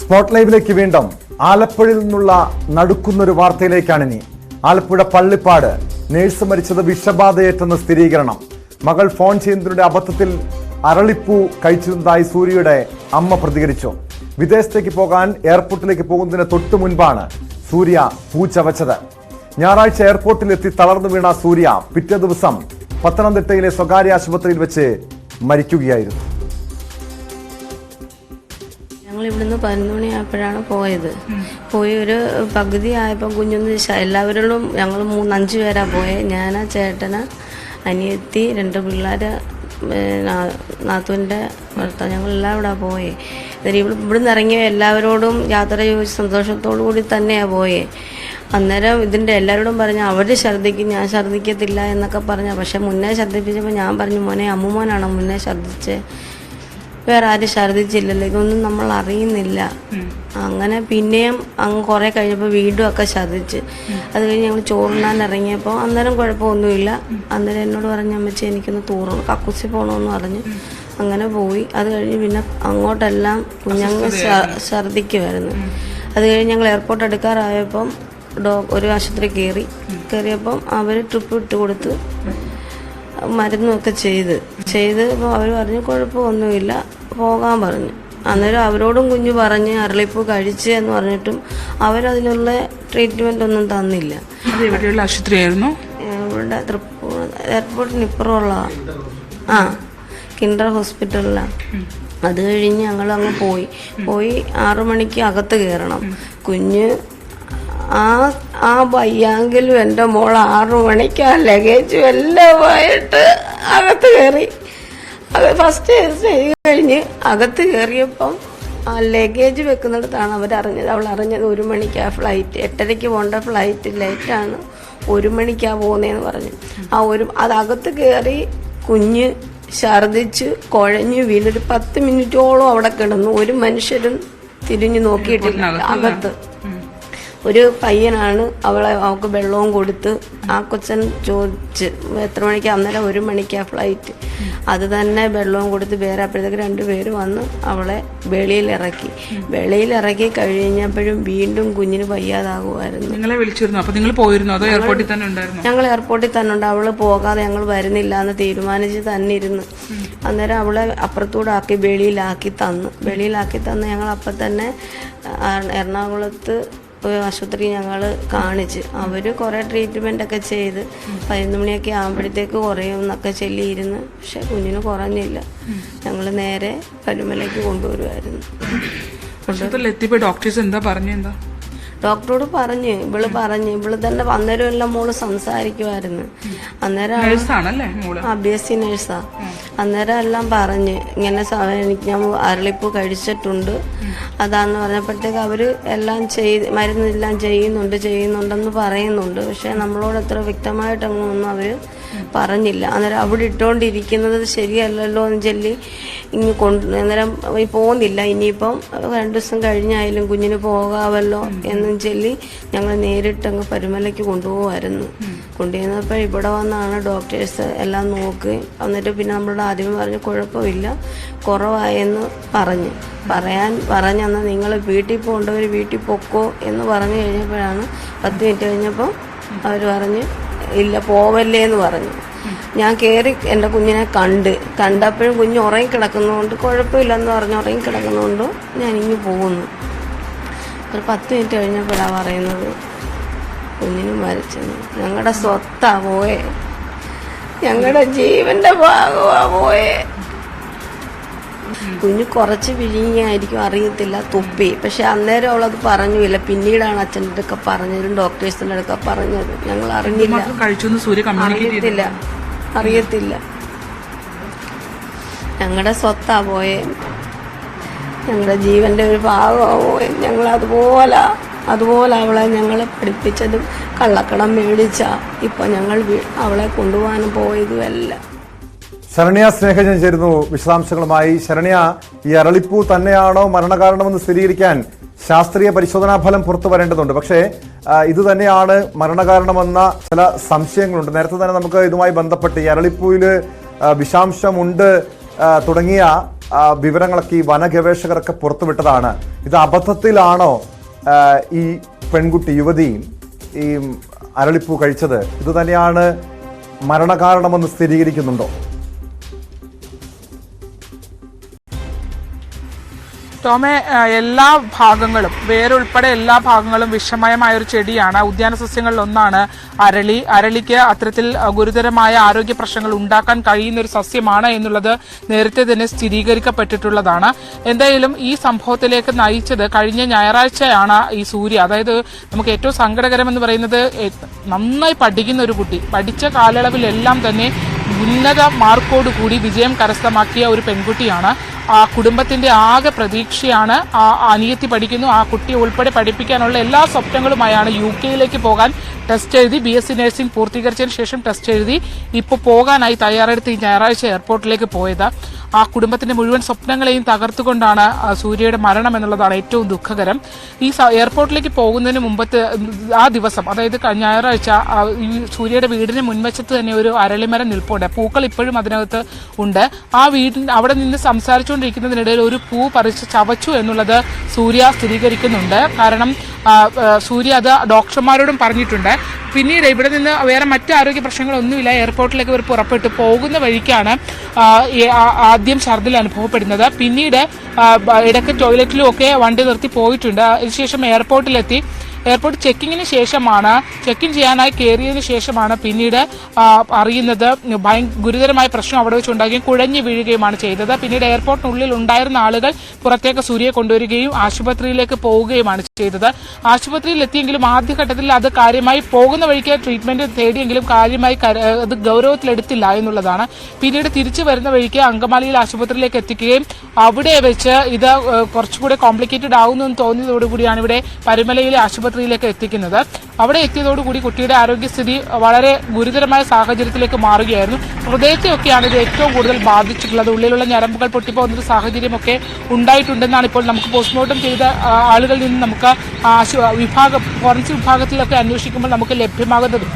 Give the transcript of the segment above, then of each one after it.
Spot ലൈവിലേക്ക് വീണ്ടും ആലപ്പുഴയിൽ നിന്നുള്ള നടുക്കുന്നൊരു വാർത്തയിലേക്കാണിനി. ആലപ്പുഴ പള്ളിപ്പാട് നേഴ്സ് മരിച്ചത് വിഷബാധയേറ്റെന്ന് സ്ഥിരീകരണം. മകൾ ഫോൺ ചെയ്യുന്നതിന്റെ അബദ്ധത്തിൽ അരളിപ്പൂ കഴിച്ചിരുന്നതായി സൂര്യയുടെ അമ്മ പ്രതികരിച്ചു. വിദേശത്തേക്ക് പോകാൻ എയർപോർട്ടിലേക്ക് പോകുന്നതിന് തൊട്ടു മുൻപാണ് സൂര്യ പൂ ചവച്ചത്. ഞായറാഴ്ച എയർപോർട്ടിലെത്തി തളർന്നു വീണ സൂര്യ പിറ്റേ ദിവസം പത്തനംതിട്ടയിലെ സ്വകാര്യ ആശുപത്രിയിൽ വെച്ച് മരിക്കുകയായിരുന്നു. ഞങ്ങൾ ഇവിടുന്ന് 11 മണിയായപ്പോഴാണ് പോയത്. പോയി ഒരു പകുതി ആയപ്പോൾ കുഞ്ഞൊന്ന് എല്ലാവരോടും ഞങ്ങൾ 5 പേരാ പോയത്. ഞാനാ ചേട്ടന്, അനിയത്തി, 2 പിള്ളേർ, നാത്തൂൻ്റെ ഭർത്താവ്, ഞങ്ങളെല്ലാം ഇവിടെ പോയേ. ഇവിടുന്ന് ഇറങ്ങിയ എല്ലാവരോടും യാത്ര ചോദിച്ച് സന്തോഷത്തോടു കൂടി തന്നെയാണ് പോയേ. അന്നേരം ഇതിൻ്റെ എല്ലാവരോടും പറഞ്ഞു അവർ ഛർദ്ദിക്കും, ഞാൻ ഛർദ്ദിക്കത്തില്ല എന്നൊക്കെ പറഞ്ഞു. പക്ഷെ മുന്നേ ഛർദ്ദിപ്പിച്ചപ്പോൾ ഞാൻ പറഞ്ഞു, മോനെ അമ്മുമോനാണോ മുന്നേ ഛർദ്ദിച്ച്, വേറെ ആരും ഛർദ്ദിച്ചില്ലല്ലോ, ഇതൊന്നും നമ്മൾ അറിയുന്നില്ല. അങ്ങനെ പിന്നെയും അങ്ങ് കുറേ കഴിഞ്ഞപ്പോൾ വീണ്ടും ഒക്കെ ഛർദ്ദിച്ച്. അത് കഴിഞ്ഞ് ഞങ്ങൾ ചോറുണ്ണാൻ ഇറങ്ങിയപ്പോൾ അന്നേരം കുഴപ്പമൊന്നുമില്ല. അന്നേരം എന്നോട് പറഞ്ഞു, അമ്മച്ചി എനിക്കൊന്ന് കക്കൂസി പോകണമെന്ന് പറഞ്ഞു. അങ്ങനെ പോയി. അത് കഴിഞ്ഞ് പിന്നെ അങ്ങോട്ടെല്ലാം കുഞ്ഞങ്ങ് ഛർദ്ദിക്കുമായിരുന്നു. അത് കഴിഞ്ഞ് ഞങ്ങൾ എയർപോർട്ട് എടുക്കാറായപ്പം ഒരു ആശുപത്രി കയറിയപ്പം അവർ ട്രിപ്പ് ഇട്ട് കൊടുത്ത് മരുന്നൊക്കെ ചെയ്ത് ഇപ്പോൾ അവർ പറഞ്ഞു കുഴപ്പമൊന്നുമില്ല, പോകാൻ പറഞ്ഞു. അന്നേരം അവരോടും കുഞ്ഞ് പറഞ്ഞ് അരളിപ്പൂ കഴിച്ച് എന്ന് പറഞ്ഞിട്ടും അവരതിനുള്ള ട്രീറ്റ്മെൻ്റ് ഒന്നും തന്നില്ല. എവിടെയുള്ള ആശുപത്രിയായിരുന്നു? ഇവിടെ എയർപോർട്ടിന് ഇപ്പുറമുള്ള കിൻഡർ ഹോസ്പിറ്റലിലാണ്. അത് കഴിഞ്ഞ് ഞങ്ങൾ അങ്ങ് പോയി 6 മണിക്ക് അകത്ത് കയറണം. കുഞ്ഞ് ആ വയ്യാങ്കിലും എൻ്റെ മോൾ 6 മണിക്ക് ആ ലഗേജും എല്ലാമായിട്ട് അകത്ത് കയറി. ഫസ്റ്റ് കഴിഞ്ഞ് അകത്ത് കയറിയപ്പം ആ ലഗേജ് വെക്കുന്നിടത്താണ് അവൾ അറിഞ്ഞത് 1 മണിക്കാണ് ഫ്ലൈറ്റ്. 8:30 പോകേണ്ട ഫ്ലൈറ്റ് ലേറ്റാണ്, 1 മണിക്കാണ് പോകുന്നതെന്ന് പറഞ്ഞു. അതകത്ത് കയറി കുഞ്ഞ് ഛർദ്ദിച്ച് കുഴഞ്ഞു വീണൊരു 10 മിനിറ്റോളം അവിടെ കിടന്നു. ഒരു മനുഷ്യരും തിരിഞ്ഞു നോക്കിയിട്ടില്ല. അകത്ത് ഒരു പയ്യനാണ് അവൾക്ക് വെള്ളവും കൊടുത്ത്. ആ കൊച്ചൻ ചോദിച്ച് എത്ര മണിക്കാണ്, അന്നേരം 1 മണിക്കാണ് ഫ്ലൈറ്റ്. അത് തന്നെ വെള്ളവും കൊടുത്ത് വേറെ അപ്പോഴത്തേക്ക് 2 പേര് വന്ന് അവളെ വെളിയിലിറക്കി കഴിഞ്ഞപ്പോഴും വീണ്ടും കുഞ്ഞിന് വയ്യാതാകുമായിരുന്നു. നിങ്ങളെ വിളിച്ചിരുന്നു? അപ്പോൾ നിങ്ങൾ പോയിരുന്നോ അതോ എയർപോർട്ടിൽ തന്നെ ഉണ്ടായിരുന്നു? ഞങ്ങൾ എയർപോർട്ടിൽ തന്നെ ഉണ്ട്. അവള് പോകാതെ ഞങ്ങൾ വരുന്നില്ല എന്ന് തീരുമാനിച്ച് തന്നെ ഇരുന്ന്. അന്നേരം അവളെ അപ്പുറത്തൂടെ വെളിയിലാക്കി തന്ന് ഞങ്ങൾ അപ്പം തന്നെ എറണാകുളത്ത് ആശുപത്രി ഞങ്ങൾ കാണിച്ച് അവർ കുറേ ട്രീറ്റ്മെൻറ്റൊക്കെ ചെയ്ത് 11 മണിയൊക്കെ ആകുമ്പോഴത്തേക്ക് കുറയും എന്നൊക്കെ ചൊല്ലിയിരുന്നു. പക്ഷെ കുഞ്ഞിന് കുറഞ്ഞില്ല. ഞങ്ങൾ നേരെ പരുമലയ്ക്ക് കൊണ്ടുവരുമായിരുന്നു. എത്തിയപ്പോൾ ഡോക്ടേഴ്സ് എന്താ പറഞ്ഞെന്താ? ഡോക്ടറോട് ഇവള് തന്നെ അന്നേരം എല്ലാം മോള് സംസാരിക്കുമായിരുന്നു. അന്നേരം BSc നേഴ്സാ. അന്നേരം എല്ലാം പറഞ്ഞ് ഇങ്ങനെ ഞാൻ അരളിപ്പൂ കഴിച്ചിട്ടുണ്ട് അതാന്ന് പറഞ്ഞപ്പോഴത്തേക്ക് അവര് എല്ലാം മരുന്നെല്ലാം ചെയ്യുന്നുണ്ടെന്ന് പറയുന്നുണ്ട്. പക്ഷെ നമ്മളോട് അത്ര വ്യക്തമായിട്ടൊന്നും അവര് പറഞ്ഞില്ല. അന്നേരം അവിടെ ഇട്ടുകൊണ്ടിരിക്കുന്നത് ശരിയല്ലല്ലോ എന്ന് ചൊല്ലി അന്നേരം പോകുന്നില്ല, ഇനിയിപ്പം 2 ദിവസം കഴിഞ്ഞായാലും കുഞ്ഞിന് പോകാമല്ലോ എന്നും ചൊല്ലി ഞങ്ങൾ നേരിട്ട് അങ്ങ് പരുമലയ്ക്ക് കൊണ്ടുപോകുമായിരുന്നു. കൊണ്ടുവന്നപ്പോൾ ഇവിടെ വന്നാണ് ഡോക്ടേഴ്സ് എല്ലാം നോക്കി. എന്നിട്ട് പിന്നെ നമ്മളോട് ആദ്യമേ പറഞ്ഞു കുഴപ്പമില്ല, കുറവായെന്ന് പറഞ്ഞെന്നാൽ നിങ്ങൾ വീട്ടിൽ പോകേണ്ടവർ വീട്ടിൽ പൊക്കോ എന്ന് പറഞ്ഞു കഴിഞ്ഞപ്പോഴാണ് 10 മിനിറ്റ് കഴിഞ്ഞപ്പോൾ അവർ പറഞ്ഞ് ഇല്ല പോവല്ലേ എന്ന് പറഞ്ഞു. ഞാൻ കയറി എൻ്റെ കുഞ്ഞിനെ കണ്ടപ്പോഴും കുഞ്ഞ് ഉറങ്ങിക്കിടക്കുന്നതുകൊണ്ട് കുഴപ്പമില്ലെന്ന് പറഞ്ഞ് ഉറങ്ങിക്കിടക്കുന്നതുകൊണ്ട് ഞാൻ ഇങ്ങ് പോകുന്നു. ഒരു 10 മിനിറ്റ് കഴിഞ്ഞപ്പോഴാണ് പറയുന്നത് കുഞ്ഞിന് മരിച്ചെന്ന്. ഞങ്ങളുടെ സ്വത്താ പോയേ, ഞങ്ങളുടെ ജീവന്റെ ഭാഗമാ പോയേ. കുഞ്ഞ് കുറച്ച് വിഴുങ്ങിയായിരിക്കും, അറിയത്തില്ല, തുപ്പി. പക്ഷെ അന്നേരം അവളത് പറഞ്ഞില്ല. പിന്നീടാണ് അച്ഛൻ്റെ അടുക്ക പറഞ്ഞതും ഡോക്ടേഴ്സിൻ്റെ അടുക്ക പറഞ്ഞത്. ഞങ്ങൾ അറിയത്തില്ല. ഞങ്ങളുടെ സ്വത്താ പോയേ, ഞങ്ങളുടെ ജീവന്റെ ഒരു ഭാഗമാ പോയെ. ഞങ്ങൾ അതുപോലെ അവളെ ഞങ്ങൾ പഠിപ്പിച്ചതും കള്ളക്കടം മേടിച്ച ഇപ്പം ഞങ്ങൾ അവളെ കൊണ്ടുപോകാനും പോയതുമല്ല. ശരണ്യ സ്നേഹജൻ ചേരുന്നു വിശദാംശങ്ങളുമായി. ശരണ്യ, ഈ അരളിപ്പൂ തന്നെയാണോ മരണകാരണമെന്ന് സ്ഥിരീകരിക്കാൻ ശാസ്ത്രീയ പരിശോധനാ ഫലം പുറത്തു വരേണ്ടതുണ്ട്. പക്ഷേ ഇത് തന്നെയാണ് മരണകാരണമെന്ന ചില സംശയങ്ങളുണ്ട്. നേരത്തെ തന്നെ നമുക്ക് ഇതുമായി ബന്ധപ്പെട്ട് ഈ അരളിപ്പൂവിൽ വിഷാംശമുണ്ട് തുടങ്ങിയ വിവരങ്ങളൊക്കെ ഈ വനഗവേഷകരൊക്കെ പുറത്തുവിട്ടതാണ്. ഇത് അബദ്ധത്തിലാണോ ഈ പെൺകുട്ടി യുവതിയും ഈ അരളിപ്പൂ കഴിച്ചത്? ഇത് തന്നെയാണ് മരണകാരണമെന്ന് സ്ഥിരീകരിക്കുന്നുണ്ടോ? ടോമെ, എല്ലാ ഭാഗങ്ങളും വേരുൾപ്പെടെ എല്ലാ ഭാഗങ്ങളും വിഷമയമായ ഒരു ചെടിയാണ്. ഉദ്യാന സസ്യങ്ങളിൽ ഒന്നാണ് അരളി. അരളിക്ക് അത്തരത്തിൽ ഗുരുതരമായ ആരോഗ്യ പ്രശ്നങ്ങൾ ഉണ്ടാക്കാൻ കഴിയുന്ന ഒരു സസ്യമാണ് എന്നുള്ളത് നേരത്തെ തന്നെ സ്ഥിരീകരിക്കപ്പെട്ടിട്ടുള്ളതാണ്. എന്തായാലും ഈ സംഭവത്തിലേക്ക് നയിച്ചത് കഴിഞ്ഞ ഞായറാഴ്ചയാണ് ഈ സൂര്യ. അതായത് നമുക്ക് ഏറ്റവും സങ്കടകരമെന്ന് പറയുന്നത് നന്നായി പഠിക്കുന്ന ഒരു കുട്ടി, പഠിച്ച കാലയളവിലെല്ലാം തന്നെ ഉന്നത മാർക്കോട് കൂടി വിജയം കരസ്ഥമാക്കിയ ഒരു പെൺകുട്ടിയാണ്. ആ കുടുംബത്തിന്റെ ആകെ പ്രതീക്ഷയാണ്. ആ അനിയത്തി പഠിക്കുന്നു, ആ കുട്ടിയെ ഉൾപ്പെടെ പഠിപ്പിക്കാനുള്ള എല്ലാ സ്വപ്നങ്ങളുമായാണ് UK പോകാൻ ടെസ്റ്റ് എഴുതി BSc നഴ്സിംഗ് പൂർത്തീകരിച്ചതിന് ശേഷം ടെസ്റ്റ് എഴുതി ഇപ്പോൾ പോകാനായി തയ്യാറെടുത്ത് ഈ ഞായറാഴ്ച എയർപോർട്ടിലേക്ക് പോയത്. ആ കുടുംബത്തിന്റെ മുഴുവൻ സ്വപ്നങ്ങളെയും തകർത്തുകൊണ്ടാണ് സൂര്യയുടെ മരണം എന്നുള്ളതാണ് ഏറ്റവും ദുഃഖകരം. ഈ എയർപോർട്ടിലേക്ക് പോകുന്നതിന് മുമ്പത്തെ ആ ദിവസം, അതായത് ഞായറാഴ്ച, ഈ സൂര്യയുടെ വീടിന് മുൻവശത്ത് തന്നെ ഒരു അരളിമരം നിൽപ്പുണ്ട്. പൂക്കൾ ഇപ്പോഴും അതിനകത്ത് ഉണ്ട്. ആ അവിടെ നിന്ന് സംസാരിച്ചുകൊണ്ടിരിക്കുന്നതിനിടയിൽ ഒരു പൂ പറിച്ച് ചവച്ചു എന്നുള്ളത് സൂര്യ സ്ഥിരീകരിക്കുന്നുണ്ട്. കാരണം സൂര്യ അത് ഡോക്ടർമാരോടും പറഞ്ഞിട്ടുണ്ട്. പിന്നീട് ഇവിടെ നിന്ന് വേറെ മറ്റ് ആരോഗ്യ പ്രശ്നങ്ങളൊന്നുമില്ല. എയർപോർട്ടിലേക്ക് ഇവർ പുറപ്പെട്ടു പോകുന്ന വഴിക്കാണ് ആദ്യം ഛർദ്ദിൽ അനുഭവപ്പെടുന്നത്. പിന്നീട് ഇടയ്ക്ക് ടോയ്ലറ്റിലും ഒക്കെ വണ്ടി നിർത്തി പോയിട്ടുണ്ട്. അതിനുശേഷം എയർപോർട്ടിലെത്തി. എയർപോർട്ട് ചെക്കിങ്ങിന് ശേഷമാണ്, ചെക്കിൻ ചെയ്യാനായി കയറിയതിനു ശേഷമാണ് പിന്നീട് അറിയുന്നത് ഗുരുതരമായ പ്രശ്നം അവിടെ വെച്ച് ഉണ്ടാകുകയും കുഴഞ്ഞു വീഴുകയുമാണ് ചെയ്തത്. പിന്നീട് എയർപോർട്ടിനുള്ളിൽ ഉണ്ടായിരുന്ന ആളുകൾ പുറത്തേക്ക് സൂര്യയെ കൊണ്ടുവരികയും ആശുപത്രിയിലേക്ക് പോവുകയുമാണ് ചെയ്തത്. ആശുപത്രിയിൽ എത്തിയെങ്കിലും ആദ്യഘട്ടത്തിൽ അത് കാര്യമായി പോകുന്ന വഴിക്ക് ട്രീറ്റ്മെന്റ് തേടിയെങ്കിലും കാര്യമായി അത് ഗൗരവത്തിലെടുത്തില്ല എന്നുള്ളതാണ്. പിന്നീട് തിരിച്ചു വരുന്ന വഴിക്ക് അങ്കമാലിയിൽ ആശുപത്രിയിലേക്ക് എത്തിക്കുകയും അവിടെ വെച്ച് ഇത് കുറച്ചുകൂടെ കോംപ്ലിക്കേറ്റഡ് ആവുന്നു എന്ന് തോന്നിയതോടുകൂടിയാണ് ഇവിടെ പരുമലയിലെ ആശുപത്രിയിലേക്ക് എത്തിക്കുന്നത്. അവിടെ എത്തിയതോടുകൂടി കുട്ടിയുടെ ആരോഗ്യസ്ഥിതി വളരെ ഗുരുതരമായ സാഹചര്യത്തിലേക്ക് മാറുകയായിരുന്നു. ഹൃദയത്തെയൊക്കെയാണ് ഇത് ഏറ്റവും കൂടുതൽ ബാധിച്ചിട്ടുള്ളത്. ഉള്ളിലുള്ള ഞരമ്പുകൾ പൊട്ടിപ്പോകുന്ന ഒരു സാഹചര്യമൊക്കെ ഉണ്ടായിട്ടുണ്ടെന്നാണ് ഇപ്പോൾ നമുക്ക് പോസ്റ്റ്മോർട്ടം ചെയ്ത ആളുകളിൽ നിന്ന് നമുക്ക് ഫോറൻസിക് വിഭാഗത്തിലൊക്കെ അന്വേഷിക്കുമ്പോൾ നമുക്ക് ലഭ്യമാകുന്നത്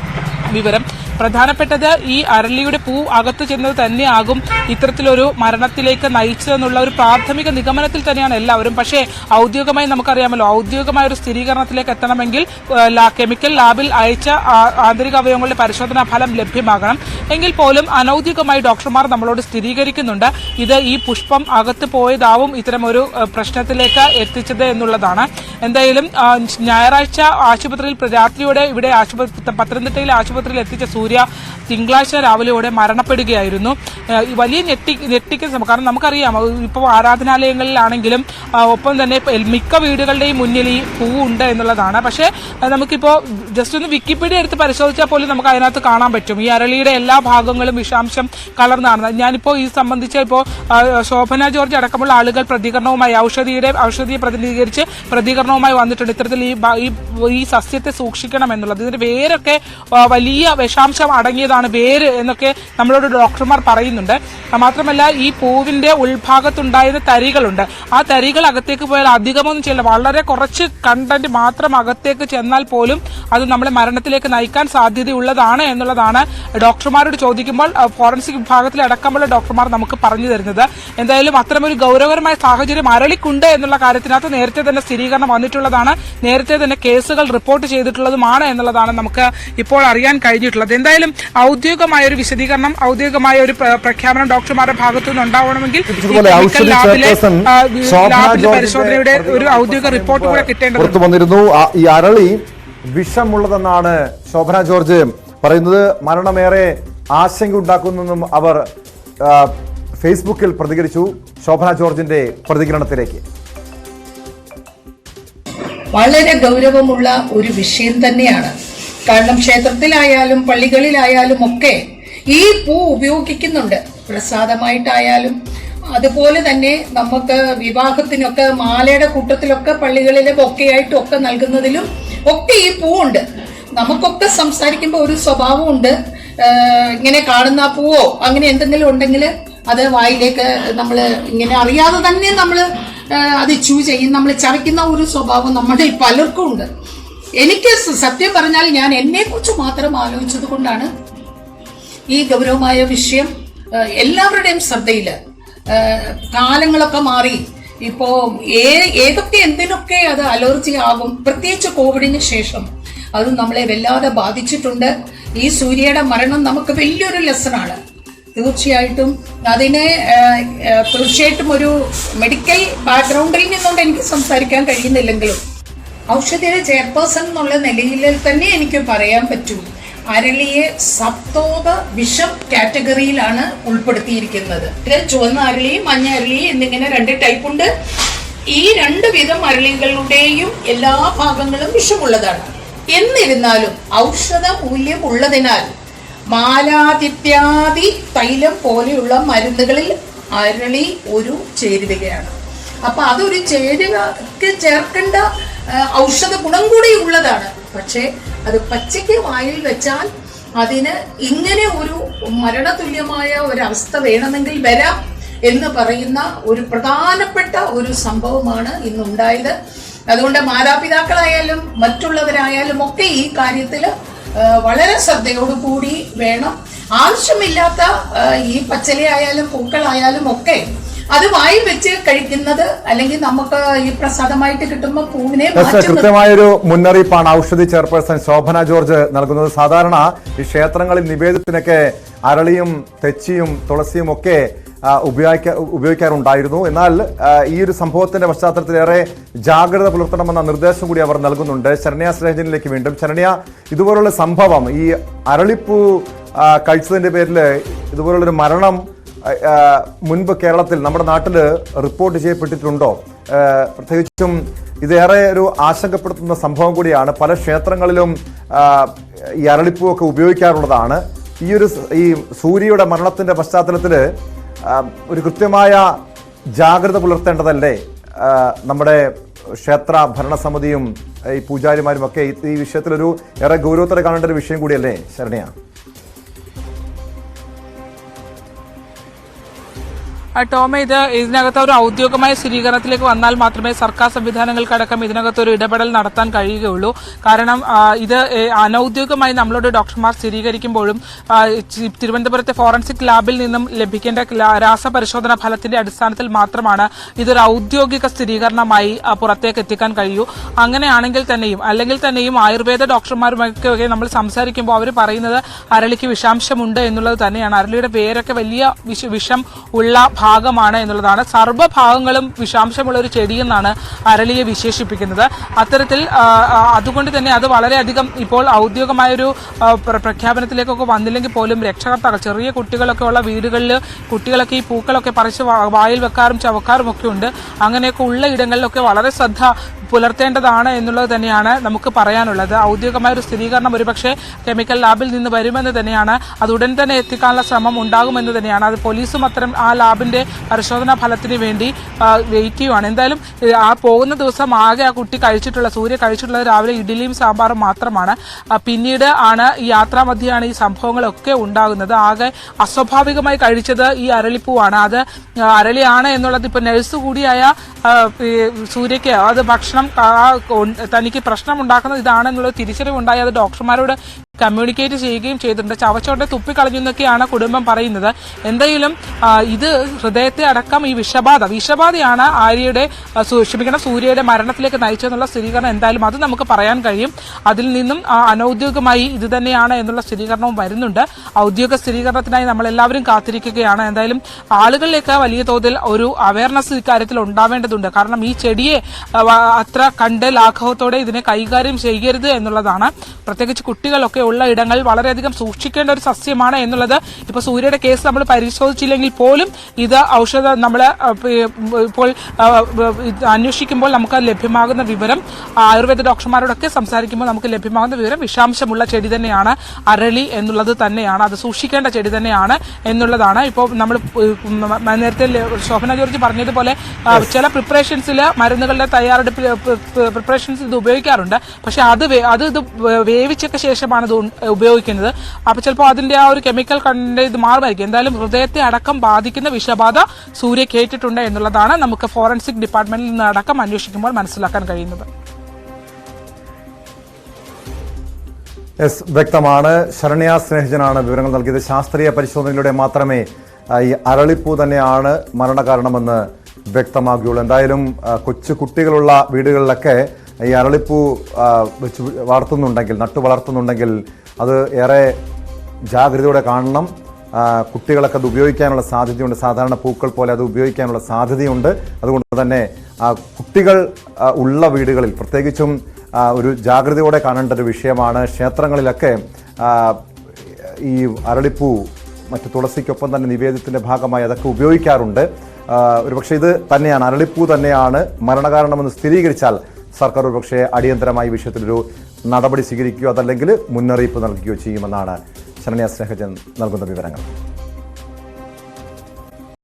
വിവരം. പ്രധാനപ്പെട്ടത് ഈ അരളിയുടെ പൂ അകത്തു ചെന്നത് തന്നെയാകും ഇത്തരത്തിലൊരു മരണത്തിലേക്ക് നയിച്ചതെന്നുള്ള ഒരു പ്രാഥമിക നിഗമനത്തിൽ തന്നെയാണ് എല്ലാവരും. പക്ഷേ ഔദ്യോഗികമായി നമുക്കറിയാമല്ലോ, ഔദ്യോഗികമായ ഒരു സ്ഥിരീകരണത്തിലേക്ക് എത്തണമെങ്കിൽ കെമിക്കൽ ലാബിൽ അയച്ച ആന്തരിക അവയവങ്ങളുടെ പരിശോധനാ ഫലം ലഭ്യമാകണം. എങ്കിൽ പോലും അനൌദ്യോഗികമായി ഡോക്ടർമാർ നമ്മളോട് സ്ഥിരീകരിക്കുന്നുണ്ട് ഇത് ഈ പുഷ്പം അകത്ത് പോയതാവും ഇത്തരമൊരു പ്രശ്നത്തിലേക്ക് എത്തിച്ചത് എന്നുള്ളതാണ്. എന്തായാലും ഞായറാഴ്ച ആശുപത്രിയിൽ രാത്രിയോടെ ഇവിടെ പത്തനംതിട്ടയിലെ ആശുപത്രിയിൽ എത്തിച്ച സൂര്യ തിങ്കളാഴ്ച രാവിലെയോടെ മരണപ്പെടുകയായിരുന്നു. വലിയ ഞെട്ടിക്കുന്ന സംഭവം. കാരണം നമുക്കറിയാം, ഇപ്പോൾ ആരാധനാലയങ്ങളിലാണെങ്കിലും ഒപ്പം തന്നെ മിക്ക വീടുകളുടെയും മുന്നിൽ ഈ പൂവുണ്ട് എന്നുള്ളതാണ്. പക്ഷേ നമുക്കിപ്പോൾ ജസ്റ്റ് ഒന്ന് വിക്കിപീഡിയ എടുത്ത് പരിശോധിച്ചാൽ പോലും നമുക്ക് അതിനകത്ത് കാണാൻ പറ്റും ഈ അരളിയുടെ എല്ലാ ഭാഗങ്ങളും വിഷാംശം കലർന്നാണ്. ഞാനിപ്പോൾ ഈ സംബന്ധിച്ച് ഇപ്പോൾ ശോഭന ജോർജ് അടക്കമുള്ള ആളുകൾ പ്രതികരണവുമായി ഔഷധിയെ പ്രതിനിധീകരിച്ച് പ്രതികരണവുമായി വന്നിട്ടുണ്ട്. ഇത്തരത്തിൽ ഈ സസ്യത്തെ സൂക്ഷിക്കണം എന്നുള്ളത്. ഇതിന്റെ വേരൊക്കെ വലിയ വിഷാംശം അടങ്ങിയതാണ് വേര് എന്നൊക്കെ നമ്മളോട് ഡോക്ടർമാർ പറയുന്നുണ്ട്. മാത്രമല്ല ഈ പൂവിന്റെ ഉൾഭാഗത്തുണ്ടായിരുന്ന തരികളുണ്ട്. ആ തരികൾ അകത്തേക്ക് പോയാൽ അധികമൊന്നും ചെയ്യില്ല. വളരെ കുറച്ച് കണ്ടന്റ് മാത്രം അകത്തേക്ക് ചെന്നാൽ പോലും അത് നമ്മളെ മരണത്തിലേക്ക് നയിക്കാൻ സാധ്യതയുള്ളതാണ് എന്നുള്ളതാണ് ഡോക്ടർമാരോട് ചോദിക്കുമ്പോൾ ഫോറൻസിക് വിഭാഗത്തിലെ അടക്കമുള്ള ഡോക്ടർമാർ നമുക്ക് പറഞ്ഞു തരുന്നത്. എന്തായാലും അത്തരമൊരു ഗൗരവകരമായ സാഹചര്യം അരളിക്കുണ്ട് എന്നുള്ള കാര്യത്തിനകത്ത് നേരത്തെ തന്നെ സ്ഥിരീകരണം വന്നിട്ടുള്ളതാണ്. നേരത്തെ തന്നെ കേസുകൾ റിപ്പോർട്ട് ചെയ്തിട്ടുള്ളതുമാണ് എന്നുള്ളതാണ് നമുക്ക് ഇപ്പോൾ അറിയാൻ കഴിഞ്ഞിട്ടുള്ളത്. എന്തായാലും ഔദ്യോഗികമായ ഒരു വിശദീകരണം, ഔദ്യോഗികമായ ഒരു പ്രഖ്യാപനം ഡോക്ടർമാരുടെ ഭാഗത്തു നിന്ന് ഉണ്ടാവണമെങ്കിൽ പരിശോധനയുടെ ഒരു ഔദ്യോഗിക റിപ്പോർട്ട് കൂടെ കിട്ടേണ്ടതുണ്ട്. ഈ അരളി വിഷമുള്ളതെന്നാണ് ശോഭന ജോർജ് പറയുന്നത്. മരണമേറെ ആശങ്ക ഉണ്ടാക്കുന്നെന്നും അവർ ഫേസ്ബുക്കിൽ പ്രതികരിച്ചു. ശോഭന ജോർജിന്റെ പ്രതികരണത്തിലേക്ക്. വളരെ ഗൗരവമുള്ള ഒരു വിഷയം തന്നെയാണ്. കാരണം ക്ഷേത്രത്തിലായാലും പള്ളികളിലായാലും ഒക്കെ ഈ പൂ ഉപയോഗിക്കുന്നുണ്ട്. പ്രസാദമായിട്ടായാലും അതുപോലെ തന്നെ നമുക്ക് വിവാഹത്തിനൊക്കെ മാലയുടെ കൂട്ടത്തിലൊക്കെ പള്ളികളിലെ ബൊക്കെയായിട്ടും ഒക്കെ നൽകുന്നതിലും ഒക്കെ ഈ പൂവുണ്ട്. നമുക്കൊക്കെ സംസാരിക്കുമ്പോൾ ഒരു സ്വഭാവമുണ്ട്, ഇങ്ങനെ കാണുന്ന പൂവോ അങ്ങനെ എന്തെങ്കിലും ഉണ്ടെങ്കിൽ അത് വായിലേക്ക് നമ്മൾ ഇങ്ങനെ അറിയാതെ തന്നെ നമ്മൾ അത് ചൂ ചെയ്യും, നമ്മൾ ചവയ്ക്കുന്ന ഒരു സ്വഭാവം നമ്മുടെ പലർക്കും ഉണ്ട്. എനിക്ക് സത്യം പറഞ്ഞാൽ ഞാൻ എന്നെക്കുറിച്ച് മാത്രം ആലോചിച്ചത് കൊണ്ടാണ് ഈ ഗൗരവമായ വിഷയം എല്ലാവരുടെയും ശ്രദ്ധയിൽ കാലങ്ങളൊക്കെ മാറി. ഇപ്പോ ഏതൊക്കെ എന്തിനൊക്കെ അത് അലർജി ആകും, പ്രത്യേകിച്ച് കോവിഡിന് ശേഷം അത് നമ്മളെ വല്ലാതെ ബാധിച്ചിട്ടുണ്ട്. ഈ സൂര്യയുടെ മരണം നമുക്ക് വലിയൊരു ലെസണാണ്. തീർച്ചയായിട്ടും തീർച്ചയായിട്ടും ഒരു മെഡിക്കൽ ബാക്ക്ഗ്രൗണ്ടിൽ നിന്നുകൊണ്ട് എനിക്ക് സംസാരിക്കാൻ കഴിയുന്നില്ലെങ്കിലും ഔഷധിയുടെ ചെയർപേഴ്സൺ എന്നുള്ള നിലയിൽ തന്നെ എനിക്ക് പറയാൻ പറ്റും, അരളിയെ സപ്തോക വിഷം കാറ്റഗറിയിലാണ് ഉൾപ്പെടുത്തിയിരിക്കുന്നത്. ഇതിൽ ചുവന്ന അരളി, മഞ്ഞ അരളി എന്നിങ്ങനെ 2 ടൈപ്പ് ഉണ്ട്. ഈ 2 വിധം അരളികളുടെയും എല്ലാ ഭാഗങ്ങളും വിഷമുള്ളതാണ്. എന്നിരുന്നാലും ഔഷധ മൂല്യം ഉള്ളതിനാൽ മാലാതിഥ്യാദി തൈലം പോലെയുള്ള മരുന്നുകളിൽ അരളി ഒരു ചേരുവകയാണ്. അപ്പൊ അതൊരു ചേരുവക്ക് ചേർക്കേണ്ട ഔഷധ ഗുണം കൂടി ഉള്ളതാണ്. പക്ഷെ അത് പച്ചയ്ക്ക് വായിൽ വെച്ചാൽ അതിന് ഇങ്ങനെ ഒരു മരണതുല്യമായ ഒരവസ്ഥ വേണമെങ്കിൽ വരാം എന്ന് പറയുന്ന ഒരു പ്രധാനപ്പെട്ട ഒരു സംഭവമാണ് ഇന്നുണ്ടായത്. അതുകൊണ്ട് മാതാപിതാക്കളായാലും മറ്റുള്ളവരായാലും ഒക്കെ ഈ കാര്യത്തിൽ വളരെ ശ്രദ്ധയോടുകൂടി വേണം. ആവശ്യമില്ലാത്ത ഈ പച്ചിലയായാലും പൂക്കളായാലും ഒക്കെ അത് വായി വെച്ച് കഴിക്കുന്നത്, അല്ലെങ്കിൽ നമുക്ക് ഈ പ്രസാദമായിട്ട് കിട്ടുമ്പോൾ പൂവിനെ കൃത്യമായൊരു മുന്നറിയിപ്പാണ് ഔഷധി ചെയർപേഴ്സൺ ശോഭന ജോർജ് നൽകുന്നത്. സാധാരണ ഈ ക്ഷേത്രങ്ങളിൽ നിവേദ്യത്തിനൊക്കെ അരളിയും തെച്ചിയും തുളസിയും ഒക്കെ ഉപയോഗിക്കാറുണ്ടായിരുന്നു. എന്നാൽ ഈ ഒരു സംഭവത്തിന്റെ പശ്ചാത്തലത്തിലേറെ ജാഗ്രത പുലർത്തണമെന്ന നിർദ്ദേശം കൂടി അവർ നൽകുന്നുണ്ട്. ശരണ്യ സ്നേഹജനിലേക്ക് വീണ്ടും. ശരണ്യ, ഇതുപോലുള്ള സംഭവം, ഈ അരളിപ്പൂ കഴിച്ചതിന്റെ പേരിൽ ഇതുപോലുള്ളൊരു മരണം മുൻപ് കേരളത്തിൽ, നമ്മുടെ നാട്ടിൽ റിപ്പോർട്ട് ചെയ്യപ്പെട്ടിട്ടുണ്ടോ? പ്രത്യേകിച്ചും ഇതേറെ ഒരു ആശങ്കപ്പെടുത്തുന്ന സംഭവം കൂടിയാണ്. പല ക്ഷേത്രങ്ങളിലും ഈ അരളിപ്പൂവൊക്കെ ഉപയോഗിക്കാറുള്ളതാണ്. ഈ സൂര്യയുടെ മരണത്തിന്റെ പശ്ചാത്തലത്തിൽ ഒരു കൃത്യമായ ജാഗ്രത പുലർത്തേണ്ടതല്ലേ നമ്മുടെ ക്ഷേത്ര ഭരണസമിതിയും ഈ പൂജാരിമാരും ഒക്കെ? ഈ വിഷയത്തിലൊരു ഏറെ ഗൗരവത്തോടെ കാണേണ്ട ഒരു വിഷയം കൂടിയല്ലേ ശരണ്യ? ടോമ, ഇതിനകത്ത് ഒരു ഔദ്യോഗികമായ സ്ഥിരീകരണത്തിലേക്ക് വന്നാൽ മാത്രമേ സർക്കാർ സംവിധാനങ്ങൾക്കടക്കം ഇതിനകത്തൊരു ഇടപെടൽ നടത്താൻ കഴിയുകയുള്ളൂ. കാരണം ഇത് അനൌദ്യോഗികമായി നമ്മളോട് ഡോക്ടർമാർ സ്ഥിരീകരിക്കുമ്പോഴും തിരുവനന്തപുരത്തെ ഫോറൻസിക് ലാബിൽ നിന്നും ലഭിക്കേണ്ട രാസപരിശോധന ഫലത്തിന്റെ അടിസ്ഥാനത്തിൽ മാത്രമാണ് ഇതൊരു ഔദ്യോഗിക സ്ഥിരീകരണമായി പുറത്തേക്ക് എത്തിക്കാൻ കഴിയൂ. അങ്ങനെയാണെങ്കിൽ തന്നെയും അല്ലെങ്കിൽ തന്നെയും ആയുർവേദ ഡോക്ടർമാരുമൊക്കെ നമ്മൾ സംസാരിക്കുമ്പോൾ അവർ പറയുന്നത് അരളിക്ക് വിഷാംശമുണ്ട് എന്നുള്ളത് തന്നെയാണ്. അരളിയുടെ വേരൊക്കെ വലിയ വിഷം ഉള്ള ഭാഗമാണ് എന്നുള്ളതാണ്. സർവ്വഭാഗങ്ങളും വിഷാംശമുള്ള ഒരു ചെടിയെന്നാണ് അരളിയെ വിശേഷിപ്പിക്കുന്നത്. അത്തരത്തിൽ അതുകൊണ്ട് തന്നെ അത് വളരെയധികം ഇപ്പോൾ ഔദ്യോഗികമായൊരു പ്രഖ്യാപനത്തിലേക്കൊക്കെ വന്നില്ലെങ്കിൽ പോലും രക്ഷകർത്താക്കൾ, ചെറിയ കുട്ടികളൊക്കെ ഉള്ള വീടുകളിൽ കുട്ടികളൊക്കെ ഈ പൂക്കളൊക്കെ പറിച്ച് വായിൽ വെക്കാറും ചവക്കാറും ഒക്കെ ഉണ്ട്. അങ്ങനെയൊക്കെ ഉള്ള ഇടങ്ങളിലൊക്കെ വളരെ ശ്രദ്ധ പുലർത്തേണ്ടതാണ് എന്നുള്ളത് തന്നെയാണ് നമുക്ക് പറയാനുള്ളത്. ഔദ്യോഗികമായ ഒരു സ്ഥിരീകരണം ഒരുപക്ഷെ കെമിക്കൽ ലാബിൽ നിന്ന് വരുമെന്ന് തന്നെയാണ്. അത് ഉടൻ തന്നെ എത്തിക്കാനുള്ള ശ്രമം ഉണ്ടാകുമെന്ന് തന്നെയാണ്. അത് പോലീസും അത്തരം ആ ലാബിന്റെ പരിശോധനാ ഫലത്തിന് വേണ്ടി വെയിറ്റ് ചെയ്യുവാണ്. എന്തായാലും ആ പോകുന്ന ദിവസം ആകെ ആ കുട്ടി സൂര്യ കഴിച്ചിട്ടുള്ളത് രാവിലെ ഇഡ്ഡലിയും സാമ്പാറും മാത്രമാണ്. പിന്നീട് ആണ് ഈ യാത്രാമധ്യയാണ് ഈ സംഭവങ്ങളൊക്കെ ഉണ്ടാകുന്നത്. ആകെ അസ്വാഭാവികമായി കഴിച്ചത് ഈ അരളിപ്പൂവാണ്. അത് അരളിയാണ് എന്നുള്ളത് ഇപ്പൊ നഴ്സ് കൂടിയായ സൂര്യയ്ക്ക് അത് ഭക്ഷണം തനിക്ക് പ്രശ്നമുണ്ടാക്കുന്നത് ഇതാണെന്നുള്ളത് തിരിച്ചറിവുണ്ടായി. അത് ഡോക്ടർമാരോട് കമ്മ്യൂണിക്കേറ്റ് ചെയ്യുകയും ചെയ്തിട്ടുണ്ട്. ചവച്ചോട്ടെ തുപ്പിക്കളഞ്ഞു എന്നൊക്കെയാണ് കുടുംബം പറയുന്നത്. എന്തായാലും ഇത് ഹൃദയത്തെ അടക്കം ഈ വിഷബാധയാണ് സൂര്യയുടെ മരണത്തിലേക്ക് നയിച്ചെന്നുള്ള സ്ഥിരീകരണം എന്തായാലും അത് നമുക്ക് പറയാൻ കഴിയും. അതിൽ നിന്നും അനൌദ്യോഗികമായി ഇത് തന്നെയാണ് എന്നുള്ള സ്ഥിരീകരണവും വരുന്നുണ്ട്. ഔദ്യോഗിക സ്ഥിരീകരണത്തിനായി നമ്മളെല്ലാവരും കാത്തിരിക്കുകയാണ്. എന്തായാലും ആളുകളിലേക്ക് വലിയ തോതിൽ ഒരു അവയർനെസ് ഇക്കാര്യത്തിൽ ഉണ്ടാവേണ്ടതുണ്ട്. കാരണം ഈ ചെടിയെ അത്ര കണ്ട് ലാഘവത്തോടെ ഇതിനെ കൈകാര്യം ചെയ്യരുത് എന്നുള്ളതാണ്. പ്രത്യേകിച്ച് കുട്ടികളൊക്കെ ഉള്ള ഇടങ്ങൾ വളരെയധികം സൂക്ഷിക്കേണ്ട ഒരു സസ്യമാണ് എന്നുള്ളത് ഇപ്പൊ സൂര്യയുടെ കേസ് നമ്മൾ പരിശോധിച്ചില്ലെങ്കിൽ പോലും ഇത് ഔഷധം നമ്മൾ ഇപ്പോൾ അന്വേഷിക്കുമ്പോൾ നമുക്ക് ലഭ്യമാകുന്ന വിവരം, ആയുർവേദ ഡോക്ടർമാരോടൊക്കെ സംസാരിക്കുമ്പോൾ നമുക്ക് ലഭ്യമാകുന്ന വിവരം വിഷാംശമുള്ള ചെടി തന്നെയാണ് അരളി എന്നുള്ളത് തന്നെയാണ്. അത് സൂക്ഷിക്കേണ്ട ചെടി തന്നെയാണ് എന്നുള്ളതാണ്. ഇപ്പോൾ നമ്മൾ നേരത്തെ ശോഭന ജോർജ് പറഞ്ഞതുപോലെ ചില പ്രിപ്പറേഷൻസിൽ മരുന്നുകളുടെ തയ്യാറെടുപ്പ് പ്രിപ്പറേഷൻസ് ഇത് ഉപയോഗിക്കാറുണ്ട്. പക്ഷെ അത് ഇത് വേവിച്ചൊക്കെ ശേഷമാണ് ഇത് ഉപയോഗിക്കുന്നത്. അപ്പൊ ചിലപ്പോൾ അതിന്റെ ആ ഒരു കെമിക്കൽ കണ്ടന്റ് ഇത് മാറുമായിരിക്കും. എന്തായാലും ഹൃദയത്തെ അടക്കം ബാധിക്കുന്ന വിഷബാധ സൂര്യ കേട്ടിട്ടുണ്ട് എന്നുള്ളതാണ് നമുക്ക് ഫോറൻസിക് ഡിപ്പാർട്ട്മെന്റിൽ നിന്ന് അടക്കം അന്വേഷിക്കുമ്പോൾ മനസ്സിലാക്കാൻ കഴിയുന്നത്. വ്യക്തമാണ്. ശരണ്യ സ്നേഹജനാണ് വിവരങ്ങൾ നൽകിയത്. ശാസ്ത്രീയ പരിശോധനയിലൂടെ മാത്രമേ ഈ അരളിപ്പൂ തന്നെയാണ് മരണകാരണമെന്ന് വ്യക്തമാകുകയുള്ളൂ. എന്തായാലും കൊച്ചു കുട്ടികളുള്ള വീടുകളിലൊക്കെ ഈ അരളിപ്പൂ വെച്ച് വളർത്തുന്നുണ്ടെങ്കിൽ, നട്ടു വളർത്തുന്നുണ്ടെങ്കിൽ അത് ഏറെ ജാഗ്രതയോടെ കാണണം. കുട്ടികളൊക്കെ അത് ഉപയോഗിക്കാനുള്ള സാധ്യതയുണ്ട്. സാധാരണ പൂക്കൾ പോലെ അത് ഉപയോഗിക്കാനുള്ള സാധ്യതയുണ്ട്. അതുകൊണ്ട് തന്നെ കുട്ടികൾ ഉള്ള വീടുകളിൽ പ്രത്യേകിച്ചും ഒരു ജാഗ്രതയോടെ കാണേണ്ട ഒരു വിഷയമാണ്. ക്ഷേത്രങ്ങളിലൊക്കെ ഈ അരളിപ്പൂ മറ്റു തുളസിക്കൊപ്പം തന്നെ നിവേദ്യത്തിൻ്റെ ഭാഗമായി അതൊക്കെ ഉപയോഗിക്കാറുണ്ട്. ഒരുപക്ഷെ ഇത് തന്നെയാണ്, അരളിപ്പൂ തന്നെയാണ് മരണകാരണമെന്ന് സ്ഥിരീകരിച്ചാൽ സർക്കാർ ഒരുപക്ഷെ അടിയന്തരമായി വിഷയത്തിലൊരു നടപടി സ്വീകരിക്കുകയോ അതല്ലെങ്കിൽ മുന്നറിയിപ്പ് നൽകുകയോ ചെയ്യുമെന്നാണ് ശരണ്യ സ്നേഹജൻ നൽകുന്ന വിവരങ്ങൾ.